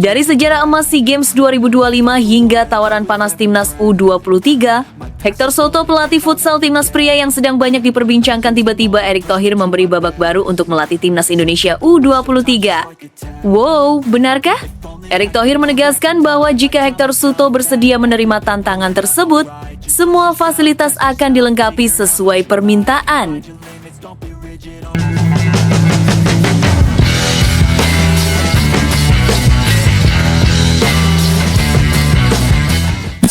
Dari sejarah emas SEA Games 2025 hingga tawaran panas timnas U23, Hector Soto, pelatih futsal timnas pria yang sedang banyak diperbincangkan, tiba-tiba Erick Thohir memberi babak baru untuk melatih timnas Indonesia U23. Wow, benarkah? Erick Thohir menegaskan bahwa jika Hector Soto bersedia menerima tantangan tersebut, semua fasilitas akan dilengkapi sesuai permintaan.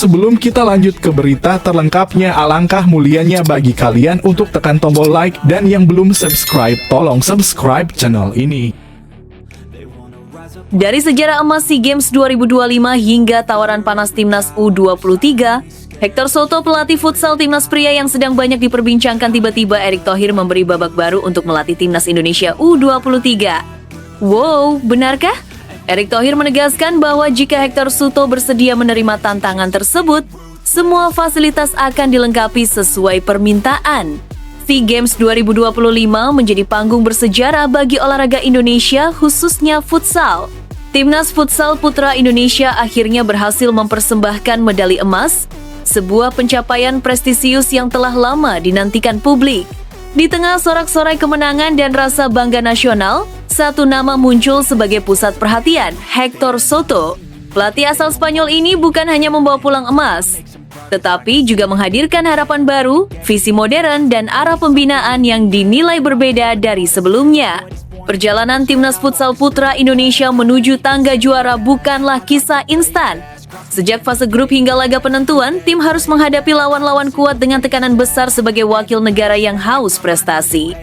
Sebelum kita lanjut ke berita terlengkapnya, alangkah mulianya bagi kalian untuk tekan tombol like, dan yang belum subscribe, tolong subscribe channel ini. Dari sejarah emas SEA Games 2025 hingga tawaran panas timnas U23, Hector Soto, pelatih futsal timnas pria yang sedang banyak diperbincangkan, tiba-tiba Erick Thohir memberi babak baru untuk melatih timnas Indonesia U23. Wow, benarkah? Erick Thohir menegaskan bahwa jika Hector Soto bersedia menerima tantangan tersebut, semua fasilitas akan dilengkapi sesuai permintaan. SEA Games 2025 menjadi panggung bersejarah bagi olahraga Indonesia, khususnya futsal. Timnas futsal putra Indonesia akhirnya berhasil mempersembahkan medali emas, sebuah pencapaian prestisius yang telah lama dinantikan publik. Di tengah sorak-sorai kemenangan dan rasa bangga nasional, satu nama muncul sebagai pusat perhatian, Hector Soto. Pelatih asal Spanyol ini bukan hanya membawa pulang emas, tetapi juga menghadirkan harapan baru, visi modern, dan arah pembinaan yang dinilai berbeda dari sebelumnya. Perjalanan timnas futsal putra Indonesia menuju tangga juara bukanlah kisah instan. Sejak fase grup hingga laga penentuan, tim harus menghadapi lawan-lawan kuat dengan tekanan besar sebagai wakil negara yang haus prestasi.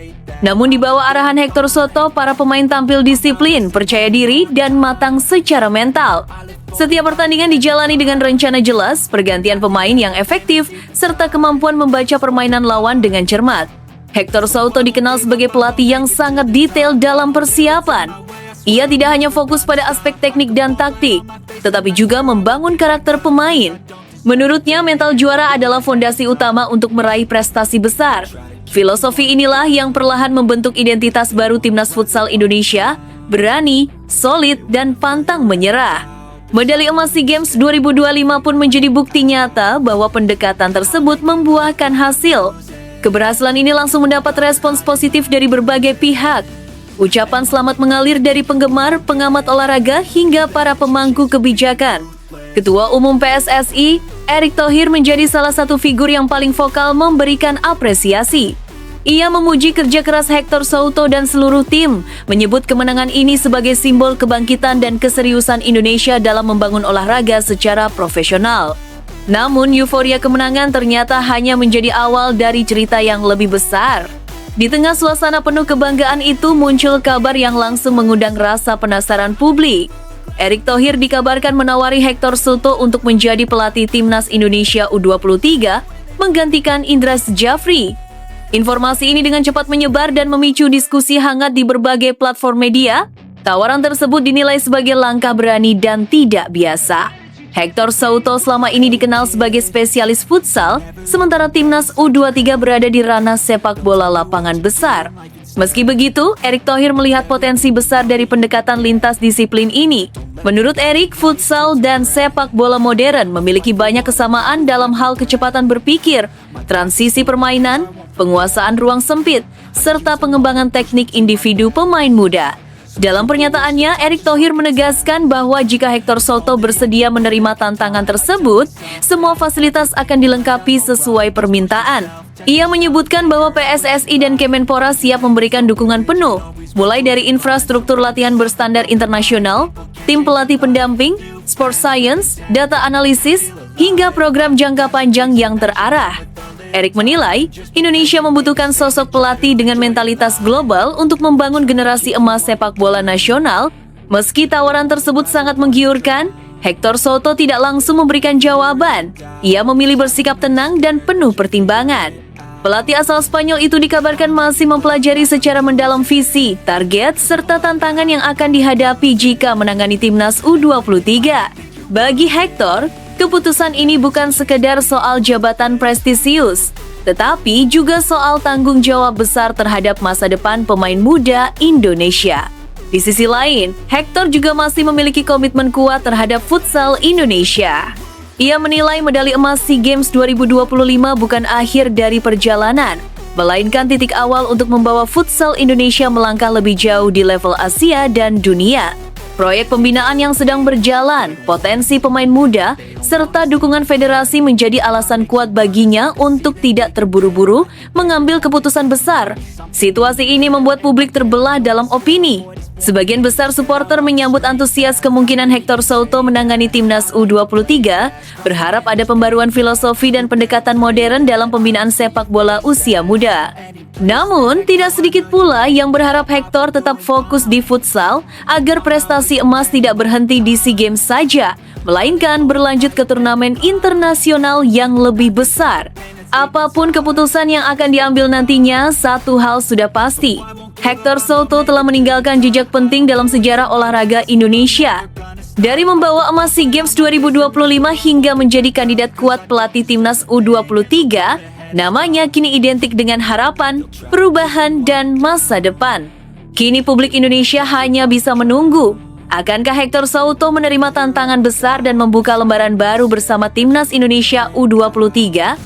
Namun di bawah arahan Hector Soto, para pemain tampil disiplin, percaya diri, dan matang secara mental. Setiap pertandingan dijalani dengan rencana jelas, pergantian pemain yang efektif, serta kemampuan membaca permainan lawan dengan cermat. Hector Soto dikenal sebagai pelatih yang sangat detail dalam persiapan. Ia tidak hanya fokus pada aspek teknik dan taktik, tetapi juga membangun karakter pemain. Menurutnya, mental juara adalah fondasi utama untuk meraih prestasi besar. Filosofi inilah yang perlahan membentuk identitas baru timnas futsal Indonesia, berani, solid, dan pantang menyerah. Medali emas SEA Games 2025 pun menjadi bukti nyata bahwa pendekatan tersebut membuahkan hasil. Keberhasilan ini langsung mendapat respons positif dari berbagai pihak. Ucapan selamat mengalir dari penggemar, pengamat olahraga, hingga para pemangku kebijakan. Ketua Umum PSSI, Erick Thohir, menjadi salah satu figur yang paling vokal memberikan apresiasi. Ia memuji kerja keras Hector Soto dan seluruh tim, menyebut kemenangan ini sebagai simbol kebangkitan dan keseriusan Indonesia dalam membangun olahraga secara profesional. Namun, euforia kemenangan ternyata hanya menjadi awal dari cerita yang lebih besar. Di tengah suasana penuh kebanggaan itu, muncul kabar yang langsung mengundang rasa penasaran publik. Erick Thohir dikabarkan menawari Hector Soto untuk menjadi pelatih timnas Indonesia U23, menggantikan Indra Syafri. Informasi ini dengan cepat menyebar dan memicu diskusi hangat di berbagai platform media. Tawaran tersebut dinilai sebagai langkah berani dan tidak biasa. Hector Soto selama ini dikenal sebagai spesialis futsal, sementara timnas U23 berada di ranah sepak bola lapangan besar. Meski begitu, Erick Thohir melihat potensi besar dari pendekatan lintas disiplin ini. Menurut Erick, futsal dan sepak bola modern memiliki banyak kesamaan dalam hal kecepatan berpikir, transisi permainan, penguasaan ruang sempit, serta pengembangan teknik individu pemain muda. Dalam pernyataannya, Erick Thohir menegaskan bahwa jika Hector Soto bersedia menerima tantangan tersebut, semua fasilitas akan dilengkapi sesuai permintaan. Ia menyebutkan bahwa PSSI dan Kemenpora siap memberikan dukungan penuh, mulai dari infrastruktur latihan berstandar internasional, tim pelatih pendamping, sport science, data analisis, hingga program jangka panjang yang terarah. Erick menilai, Indonesia membutuhkan sosok pelatih dengan mentalitas global untuk membangun generasi emas sepak bola nasional. Meski tawaran tersebut sangat menggiurkan, Hector Soto tidak langsung memberikan jawaban. Ia memilih bersikap tenang dan penuh pertimbangan. Pelatih asal Spanyol itu dikabarkan masih mempelajari secara mendalam visi, target, serta tantangan yang akan dihadapi jika menangani timnas U23. Bagi Hector, keputusan ini bukan sekedar soal jabatan prestisius, tetapi juga soal tanggung jawab besar terhadap masa depan pemain muda Indonesia. Di sisi lain, Hector juga masih memiliki komitmen kuat terhadap futsal Indonesia. Ia menilai medali emas SEA Games 2025 bukan akhir dari perjalanan, melainkan titik awal untuk membawa futsal Indonesia melangkah lebih jauh di level Asia dan dunia. Proyek pembinaan yang sedang berjalan, potensi pemain muda, serta dukungan federasi menjadi alasan kuat baginya untuk tidak terburu-buru mengambil keputusan besar. Situasi ini membuat publik terbelah dalam opini. Sebagian besar supporter menyambut antusias kemungkinan Hector Souto menangani timnas U23, berharap ada pembaruan filosofi dan pendekatan modern dalam pembinaan sepak bola usia muda. Namun, tidak sedikit pula yang berharap Hector tetap fokus di futsal agar prestasi emas tidak berhenti di SEA Games saja, melainkan berlanjut ke turnamen internasional yang lebih besar. Apapun keputusan yang akan diambil nantinya, satu hal sudah pasti. Hector Souto telah meninggalkan jejak penting dalam sejarah olahraga Indonesia. Dari membawa emas SEA Games 2025 hingga menjadi kandidat kuat pelatih timnas U23, namanya kini identik dengan harapan, perubahan, dan masa depan. Kini publik Indonesia hanya bisa menunggu. Akankah Hector Souto menerima tantangan besar dan membuka lembaran baru bersama timnas Indonesia U23?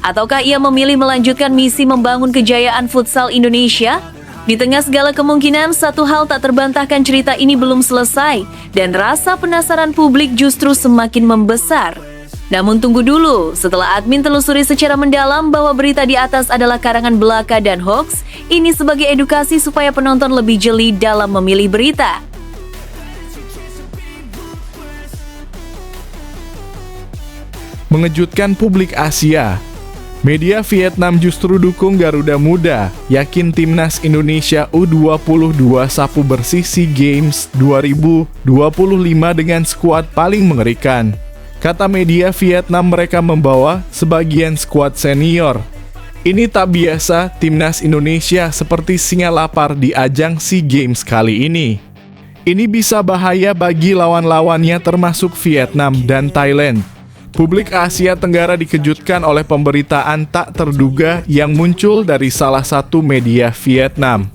Ataukah ia memilih melanjutkan misi membangun kejayaan futsal Indonesia? Di tengah segala kemungkinan, satu hal tak terbantahkan, cerita ini belum selesai dan rasa penasaran publik justru semakin membesar. Namun tunggu dulu, setelah admin telusuri secara mendalam bahwa berita di atas adalah karangan belaka dan hoax, ini sebagai edukasi supaya penonton lebih jeli dalam memilih berita. Mengejutkan publik Asia. Media Vietnam justru dukung Garuda Muda, yakin timnas Indonesia U22 sapu bersih SEA Games 2025 dengan skuad paling mengerikan. Kata media Vietnam, mereka membawa sebagian skuad senior. Ini tak biasa timnas Indonesia seperti singa lapar di ajang SEA Games kali ini. Ini bisa bahaya bagi lawan-lawannya termasuk Vietnam dan Thailand. Publik Asia Tenggara dikejutkan oleh pemberitaan tak terduga yang muncul dari salah satu media Vietnam.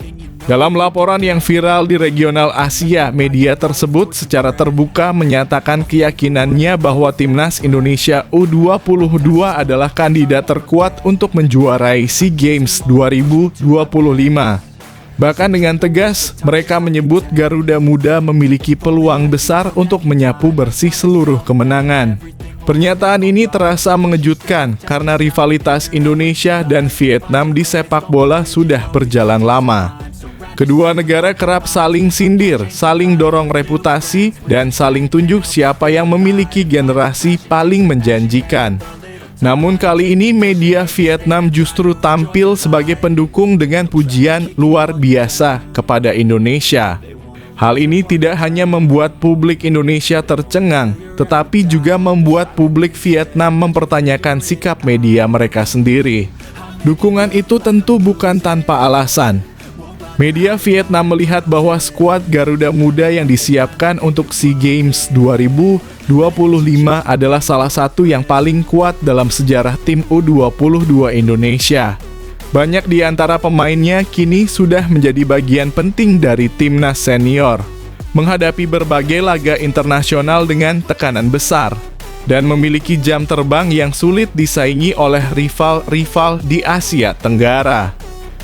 Dalam laporan yang viral di regional Asia, media tersebut secara terbuka menyatakan keyakinannya bahwa timnas Indonesia U22 adalah kandidat terkuat untuk menjuarai SEA Games 2025. Bahkan dengan tegas, mereka menyebut Garuda Muda memiliki peluang besar untuk menyapu bersih seluruh kemenangan. Pernyataan ini terasa mengejutkan karena rivalitas Indonesia dan Vietnam di sepak bola sudah berjalan lama. Kedua negara kerap saling sindir, saling dorong reputasi, dan saling tunjuk siapa yang memiliki generasi paling menjanjikan. Namun kali ini media Vietnam justru tampil sebagai pendukung dengan pujian luar biasa kepada Indonesia. Hal ini tidak hanya membuat publik Indonesia tercengang, tetapi juga membuat publik Vietnam mempertanyakan sikap media mereka sendiri. Dukungan itu tentu bukan tanpa alasan. Media Vietnam melihat bahwa skuad Garuda Muda yang disiapkan untuk SEA Games 2025 adalah salah satu yang paling kuat dalam sejarah tim U22 Indonesia. Banyak di antara pemainnya kini sudah menjadi bagian penting dari timnas senior, menghadapi berbagai laga internasional dengan tekanan besar, dan memiliki jam terbang yang sulit disaingi oleh rival-rival di Asia Tenggara.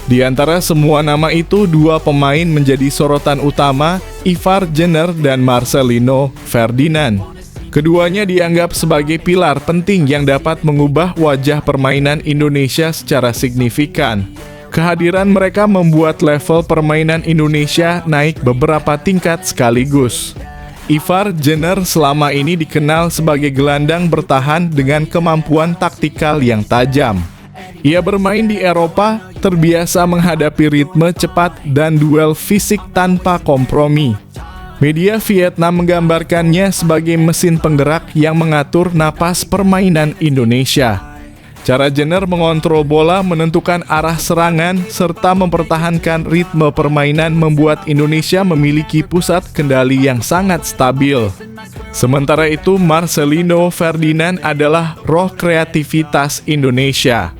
Di antara semua nama itu, dua pemain menjadi sorotan utama, Ivar Jenner dan Marcelino Ferdinand. Keduanya dianggap sebagai pilar penting yang dapat mengubah wajah permainan Indonesia secara signifikan. Kehadiran mereka membuat level permainan Indonesia naik beberapa tingkat sekaligus. Ivar Jenner selama ini dikenal sebagai gelandang bertahan dengan kemampuan taktikal yang tajam. Ia bermain di Eropa, terbiasa menghadapi ritme cepat dan duel fisik tanpa kompromi. Media Vietnam menggambarkannya sebagai mesin penggerak yang mengatur napas permainan Indonesia. Cara Jenner mengontrol bola, menentukan arah serangan, serta mempertahankan ritme permainan membuat Indonesia memiliki pusat kendali yang sangat stabil. Sementara itu, Marcelino Ferdinand adalah roh kreativitas Indonesia.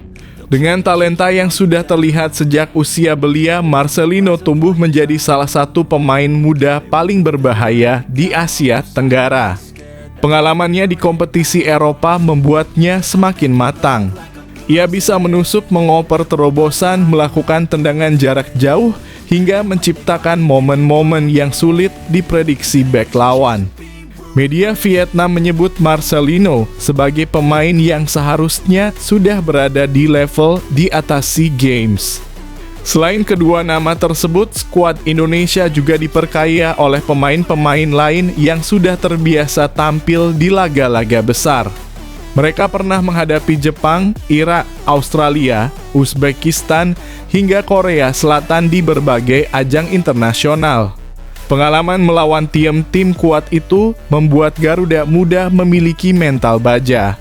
Dengan talenta yang sudah terlihat sejak usia belia, Marcelino tumbuh menjadi salah satu pemain muda paling berbahaya di Asia Tenggara. Pengalamannya di kompetisi Eropa membuatnya semakin matang. Ia bisa menusuk, mengoper terobosan, melakukan tendangan jarak jauh, hingga menciptakan momen-momen yang sulit diprediksi bek lawan. Media Vietnam menyebut Marcelino sebagai pemain yang seharusnya sudah berada di level di atas SEA Games. Selain kedua nama tersebut, skuad Indonesia juga diperkaya oleh pemain-pemain lain yang sudah terbiasa tampil di laga-laga besar. Mereka pernah menghadapi Jepang, Irak, Australia, Uzbekistan, hingga Korea Selatan di berbagai ajang internasional. Pengalaman melawan tim-tim kuat itu membuat Garuda Muda memiliki mental baja.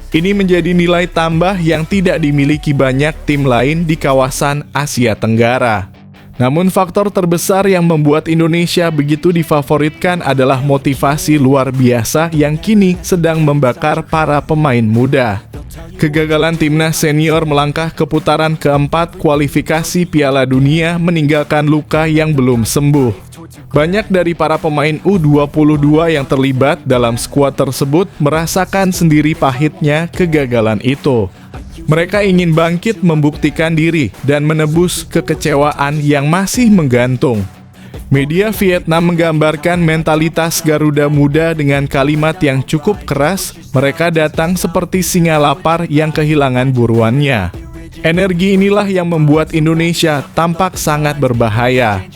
Ini menjadi nilai tambah yang tidak dimiliki banyak tim lain di kawasan Asia Tenggara. Namun faktor terbesar yang membuat Indonesia begitu difavoritkan adalah motivasi luar biasa yang kini sedang membakar para pemain muda. Kegagalan timnas senior melangkah ke putaran keempat kualifikasi Piala Dunia meninggalkan luka yang belum sembuh. Banyak dari para pemain U22 yang terlibat dalam skuad tersebut merasakan sendiri pahitnya kegagalan itu. Mereka ingin bangkit membuktikan diri dan menebus kekecewaan yang masih menggantung. Media Vietnam menggambarkan mentalitas Garuda Muda dengan kalimat yang cukup keras, mereka datang seperti singa lapar yang kehilangan buruannya. Energi inilah yang membuat Indonesia tampak sangat berbahaya.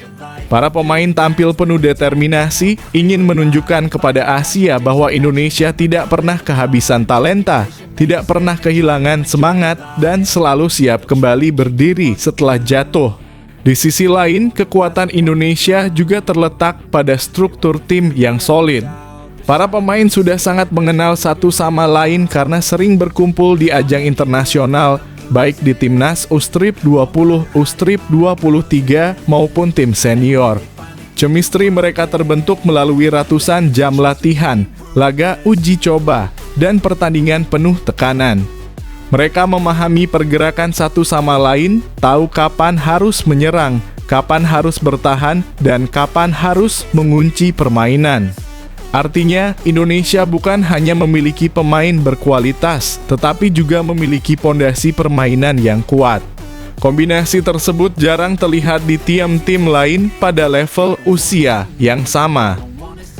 Para pemain tampil penuh determinasi, ingin menunjukkan kepada Asia bahwa Indonesia tidak pernah kehabisan talenta, tidak pernah kehilangan semangat, dan selalu siap kembali berdiri setelah jatuh. Di sisi lain, kekuatan Indonesia juga terletak pada struktur tim yang solid. Para pemain sudah sangat mengenal satu sama lain karena sering berkumpul di ajang internasional, baik di timnas U-Strip 20, U-Strip 23 maupun tim senior. Chemistry mereka terbentuk melalui ratusan jam latihan, laga uji coba, dan pertandingan penuh tekanan. Mereka memahami pergerakan satu sama lain, tahu kapan harus menyerang, kapan harus bertahan, dan kapan harus mengunci permainan. Artinya, Indonesia bukan hanya memiliki pemain berkualitas, tetapi juga memiliki pondasi permainan yang kuat. Kombinasi tersebut jarang terlihat di tim-tim lain pada level usia yang sama.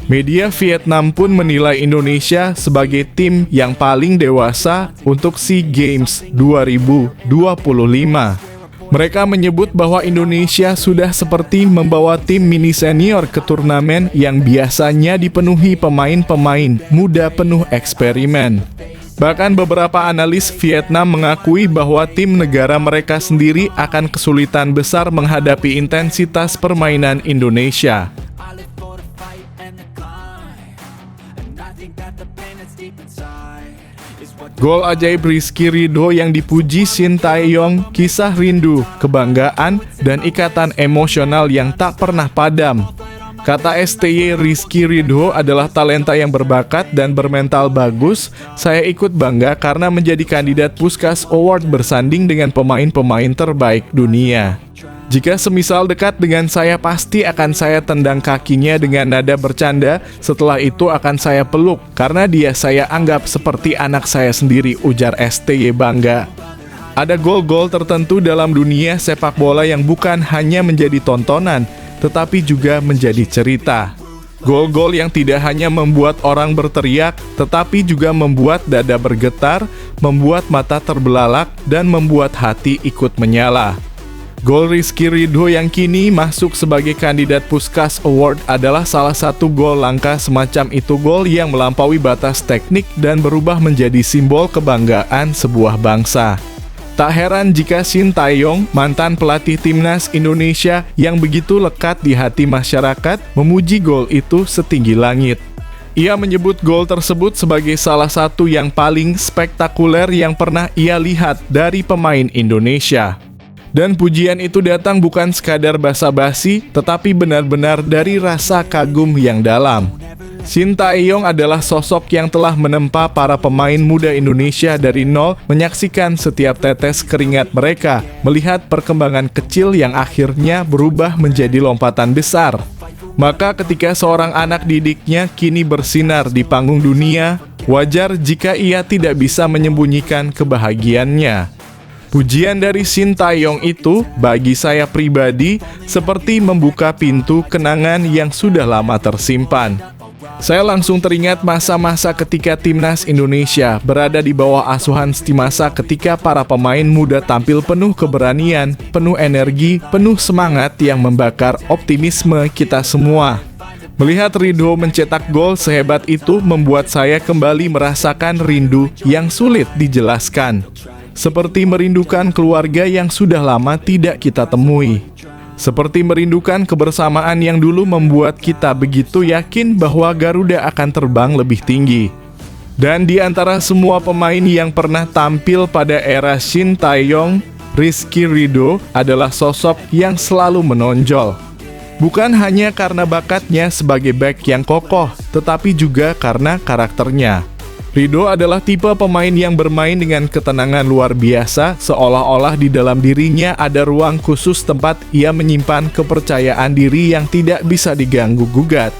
Media Vietnam pun menilai Indonesia sebagai tim yang paling dewasa untuk SEA Games 2025. Mereka menyebut bahwa Indonesia sudah seperti membawa tim mini senior ke turnamen yang biasanya dipenuhi pemain-pemain muda penuh eksperimen. Bahkan beberapa analis Vietnam mengakui bahwa tim negara mereka sendiri akan kesulitan besar menghadapi intensitas permainan Indonesia. Gol ajaib Rizky Ridho yang dipuji Shin Tae-yong, kisah rindu, kebanggaan, dan ikatan emosional yang tak pernah padam. Kata STY, Rizky Ridho adalah talenta yang berbakat dan bermental bagus. Saya ikut bangga karena menjadi kandidat Puskás Award bersanding dengan pemain-pemain terbaik dunia. Jika semisal dekat dengan saya, pasti akan saya tendang kakinya dengan nada bercanda. Setelah itu akan saya peluk, karena dia saya anggap seperti anak saya sendiri, ujar STY bangga. Ada gol-gol tertentu dalam dunia sepak bola yang bukan hanya menjadi tontonan, tetapi juga menjadi cerita. Gol-gol yang tidak hanya membuat orang berteriak, tetapi juga membuat dada bergetar, membuat mata terbelalak, dan membuat hati ikut menyala. Gol Rizky Ridho yang kini masuk sebagai kandidat Puskás Award adalah salah satu gol langka semacam itu, gol yang melampaui batas teknik dan berubah menjadi simbol kebanggaan sebuah bangsa. Tak heran jika Shin Tae-yong, mantan pelatih timnas Indonesia yang begitu lekat di hati masyarakat, memuji gol itu setinggi langit. Ia menyebut gol tersebut sebagai salah satu yang paling spektakuler yang pernah ia lihat dari pemain Indonesia. Dan pujian itu datang bukan sekadar basa-basi, tetapi benar-benar dari rasa kagum yang dalam. Shin Tae-yong adalah sosok yang telah menempa para pemain muda Indonesia dari nol, menyaksikan setiap tetes keringat mereka, melihat perkembangan kecil yang akhirnya berubah menjadi lompatan besar. Maka ketika seorang anak didiknya kini bersinar di panggung dunia, wajar jika ia tidak bisa menyembunyikan kebahagiaannya. Pujian dari Shin Tae-yong itu bagi saya pribadi seperti membuka pintu kenangan yang sudah lama tersimpan. Saya langsung teringat masa-masa ketika timnas Indonesia berada di bawah asuhan Stimasa ketika para pemain muda tampil penuh keberanian, penuh energi, penuh semangat yang membakar optimisme kita semua. Melihat Ridho mencetak gol sehebat itu membuat saya kembali merasakan rindu yang sulit dijelaskan. Seperti merindukan keluarga yang sudah lama tidak kita temui. Seperti merindukan kebersamaan yang dulu membuat kita begitu yakin bahwa Garuda akan terbang lebih tinggi. Dan di antara semua pemain yang pernah tampil pada era Shin Tae-yong, Rizky Ridho adalah sosok yang selalu menonjol. Bukan hanya karena bakatnya sebagai bek yang kokoh, tetapi juga karena karakternya. Ridho adalah tipe pemain yang bermain dengan ketenangan luar biasa, seolah-olah di dalam dirinya ada ruang khusus tempat ia menyimpan kepercayaan diri yang tidak bisa diganggu-gugat.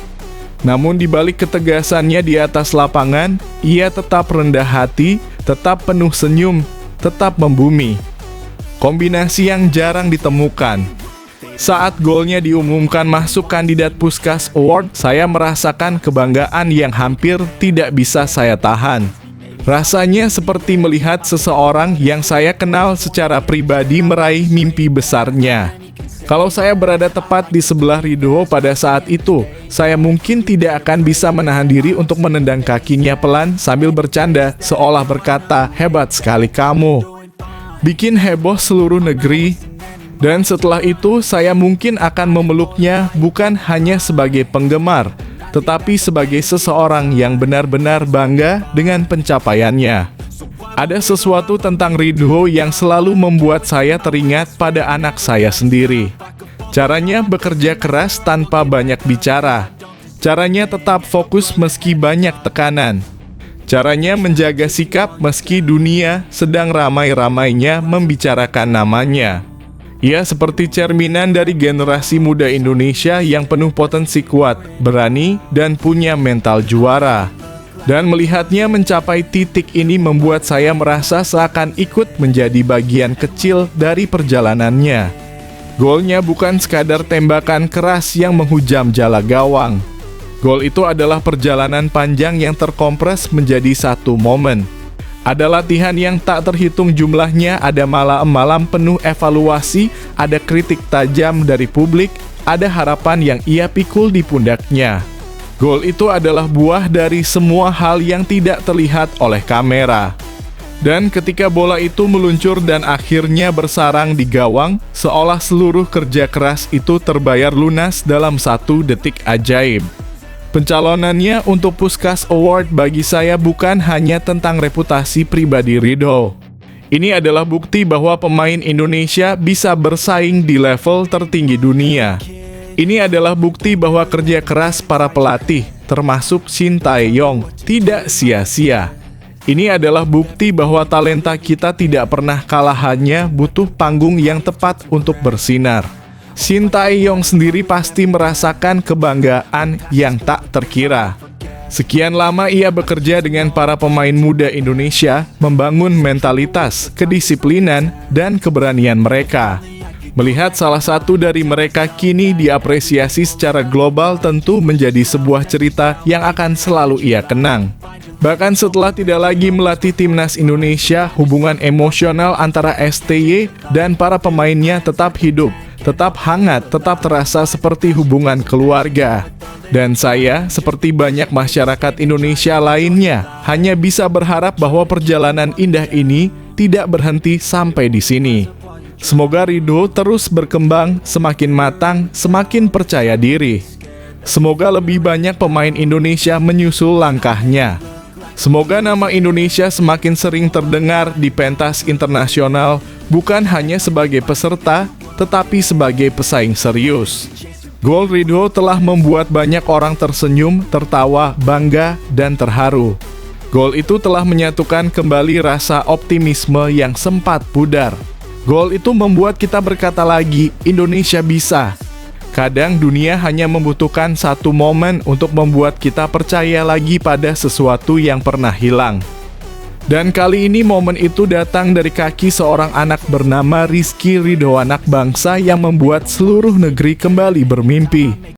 Namun di balik ketegasannya di atas lapangan, ia tetap rendah hati, tetap penuh senyum, tetap membumi. Kombinasi yang jarang ditemukan. Saat golnya diumumkan masuk kandidat Puskás Award, saya merasakan kebanggaan yang hampir tidak bisa saya tahan. Rasanya seperti melihat seseorang yang saya kenal secara pribadi meraih mimpi besarnya. Kalau saya berada tepat di sebelah Ridho pada saat itu, saya mungkin tidak akan bisa menahan diri untuk menendang kakinya pelan sambil bercanda, seolah berkata, "Hebat sekali kamu." Bikin heboh seluruh negeri. Dan setelah itu, saya mungkin akan memeluknya bukan hanya sebagai penggemar, tetapi sebagai seseorang yang benar-benar bangga dengan pencapaiannya. Ada sesuatu tentang Ridho yang selalu membuat saya teringat pada anak saya sendiri. Caranya bekerja keras tanpa banyak bicara. Caranya tetap fokus meski banyak tekanan. Caranya menjaga sikap meski dunia sedang ramai-ramainya membicarakan namanya. Ia seperti cerminan dari generasi muda Indonesia yang penuh potensi kuat, berani, dan punya mental juara. Dan melihatnya mencapai titik ini membuat saya merasa seakan ikut menjadi bagian kecil dari perjalanannya. Golnya bukan sekadar tembakan keras yang menghujam jala gawang. Gol itu adalah perjalanan panjang yang terkompres menjadi satu momen. Ada latihan yang tak terhitung jumlahnya, ada malam-malam penuh evaluasi, ada kritik tajam dari publik, ada harapan yang ia pikul di pundaknya. Gol itu adalah buah dari semua hal yang tidak terlihat oleh kamera. Dan ketika bola itu meluncur dan akhirnya bersarang di gawang, seolah seluruh kerja keras itu terbayar lunas dalam satu detik ajaib. Pencalonannya untuk Puskás Award bagi saya bukan hanya tentang reputasi pribadi Ridho. Ini adalah bukti bahwa pemain Indonesia bisa bersaing di level tertinggi dunia. Ini adalah bukti bahwa kerja keras para pelatih, termasuk Shin Tae-yong, tidak sia-sia. Ini adalah bukti bahwa talenta kita tidak pernah kalah, hanya butuh panggung yang tepat untuk bersinar. Shin Tae-yong sendiri pasti merasakan kebanggaan yang tak terkira. Sekian lama ia bekerja dengan para pemain muda Indonesia, membangun mentalitas, kedisiplinan, dan keberanian mereka. Melihat salah satu dari mereka kini diapresiasi secara global tentu menjadi sebuah cerita yang akan selalu ia kenang. Bahkan setelah tidak lagi melatih timnas Indonesia, hubungan emosional antara STY dan para pemainnya tetap hidup, tetap hangat, tetap terasa seperti hubungan keluarga. Dan saya, seperti banyak masyarakat Indonesia lainnya, hanya bisa berharap bahwa perjalanan indah ini tidak berhenti sampai di sini. Semoga Ridho terus berkembang, semakin matang, semakin percaya diri. Semoga lebih banyak pemain Indonesia menyusul langkahnya. Semoga nama Indonesia semakin sering terdengar di pentas internasional, bukan hanya sebagai peserta, tetapi sebagai pesaing serius. Gol Ridho telah membuat banyak orang tersenyum, tertawa, bangga, dan terharu. Gol itu telah menyatukan kembali rasa optimisme yang sempat pudar. Gol itu membuat kita berkata lagi, Indonesia bisa. Kadang dunia hanya membutuhkan satu momen untuk membuat kita percaya lagi pada sesuatu yang pernah hilang. Dan kali ini momen itu datang dari kaki seorang anak bernama Rizky Ridho, anak bangsa yang membuat seluruh negeri kembali bermimpi.